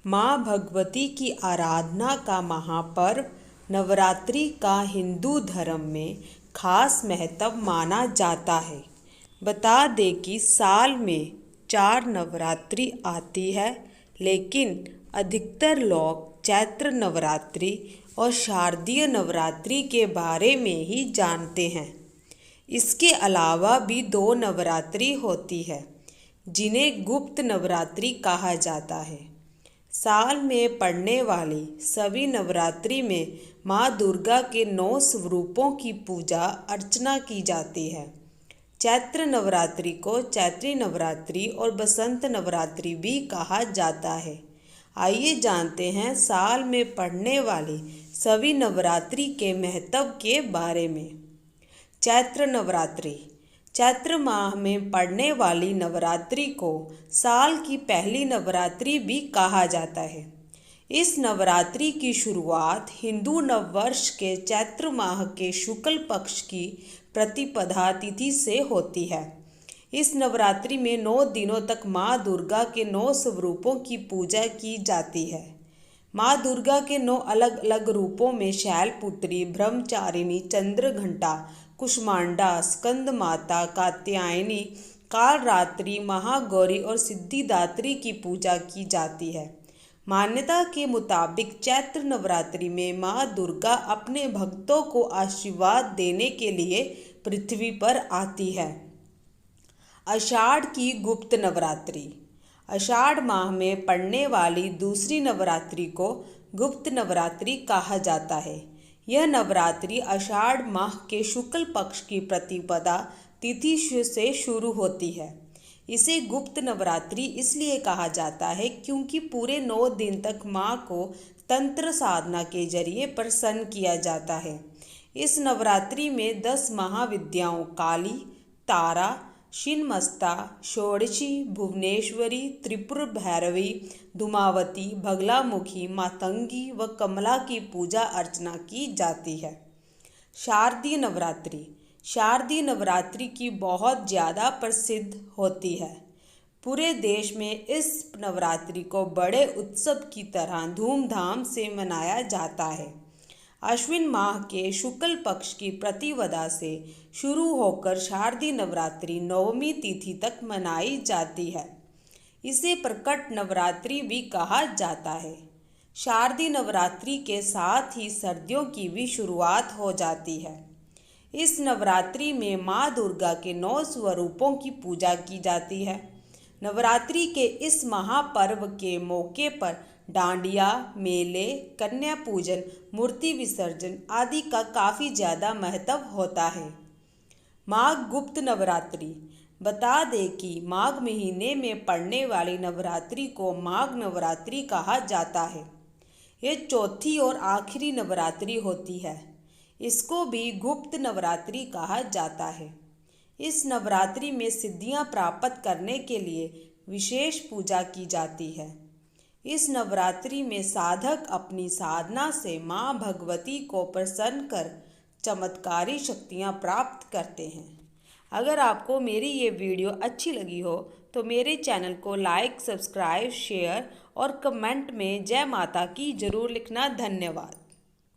माँ भगवती की आराधना का महापर्व नवरात्रि का हिंदू धर्म में खास महत्व माना जाता है। बता दें कि साल में 4 नवरात्रि आती है, लेकिन अधिकतर लोग चैत्र नवरात्रि और शारदीय नवरात्रि के बारे में ही जानते हैं। इसके अलावा भी 2 नवरात्रि होती है, जिन्हें गुप्त नवरात्रि कहा जाता है। साल में पड़ने वाली सभी नवरात्रि में माँ दुर्गा के 9 स्वरूपों की पूजा अर्चना की जाती है। चैत्र नवरात्रि को चैत्री नवरात्रि और बसंत नवरात्रि भी कहा जाता है। आइए जानते हैं साल में पड़ने वाली सभी नवरात्रि के महत्व के बारे में। चैत्र नवरात्रि चैत्र माह में पड़ने वाली नवरात्रि को साल की पहली नवरात्रि भी कहा जाता है। इस नवरात्रि की शुरुआत हिंदू नववर्ष के चैत्र माह के शुक्ल पक्ष की प्रतिपदा तिथि से होती है। इस नवरात्रि में 9 दिनों तक माँ दुर्गा के 9 स्वरूपों की पूजा की जाती है। माँ दुर्गा के 9 अलग अलग रूपों में शैलपुत्री, ब्रह्मचारिणी, चंद्रघंटा, कुष्मांडा, स्कंद माता, कात्यायनी, कालरात्रि, महागौरी और सिद्धिदात्री की पूजा की जाती है। मान्यता के मुताबिक चैत्र नवरात्रि में माँ दुर्गा अपने भक्तों को आशीर्वाद देने के लिए पृथ्वी पर आती है। आषाढ़ की गुप्त नवरात्रि आषाढ़ माह में पड़ने वाली दूसरी नवरात्रि को गुप्त नवरात्रि कहा जाता है। यह नवरात्रि आषाढ़ माह के शुक्ल पक्ष की प्रतिपदा तिथि से शुरू होती है। इसे गुप्त नवरात्रि इसलिए कहा जाता है क्योंकि पूरे 9 दिन तक माँ को तंत्र साधना के जरिए प्रसन्न किया जाता है। इस नवरात्रि में 10 महाविद्याओं काली, तारा, छिन्नमस्ता, षोडशी, भुवनेश्वरी, त्रिपुर भैरवी, धूमावती, बगलामुखी, मातंगी व कमला की पूजा अर्चना की जाती है। शारदीय नवरात्रि शारदीय नवरात्रि की बहुत ज़्यादा प्रसिद्ध होती है। पूरे देश में इस नवरात्रि को बड़े उत्सव की तरह धूमधाम से मनाया जाता है। अश्विन माह के शुक्ल पक्ष की प्रतिपदा से शुरू होकर शारदीय नवरात्रि 9वीं तिथि तक मनाई जाती है। इसे प्रकट नवरात्रि भी कहा जाता है। शारदीय नवरात्रि के साथ ही सर्दियों की भी शुरुआत हो जाती है। इस नवरात्रि में माँ दुर्गा के 9 स्वरूपों की पूजा की जाती है। नवरात्रि के इस महापर्व के मौके पर डांडिया, मेले, कन्या पूजन, मूर्ति विसर्जन आदि का काफ़ी ज़्यादा महत्व होता है। माघ गुप्त नवरात्रि बता दें कि माघ महीने में पड़ने वाली नवरात्रि को माघ नवरात्रि कहा जाता है। यह चौथी और आखिरी नवरात्रि होती है। इसको भी गुप्त नवरात्रि कहा जाता है। इस नवरात्रि में सिद्धियां प्राप्त करने के लिए विशेष पूजा की जाती है। इस नवरात्रि में साधक अपनी साधना से माँ भगवती को प्रसन्न कर चमत्कारी शक्तियाँ प्राप्त करते हैं। अगर आपको मेरी ये वीडियो अच्छी लगी हो तो मेरे चैनल को लाइक, सब्सक्राइब, शेयर और कमेंट में जय माता की जरूर लिखना। धन्यवाद।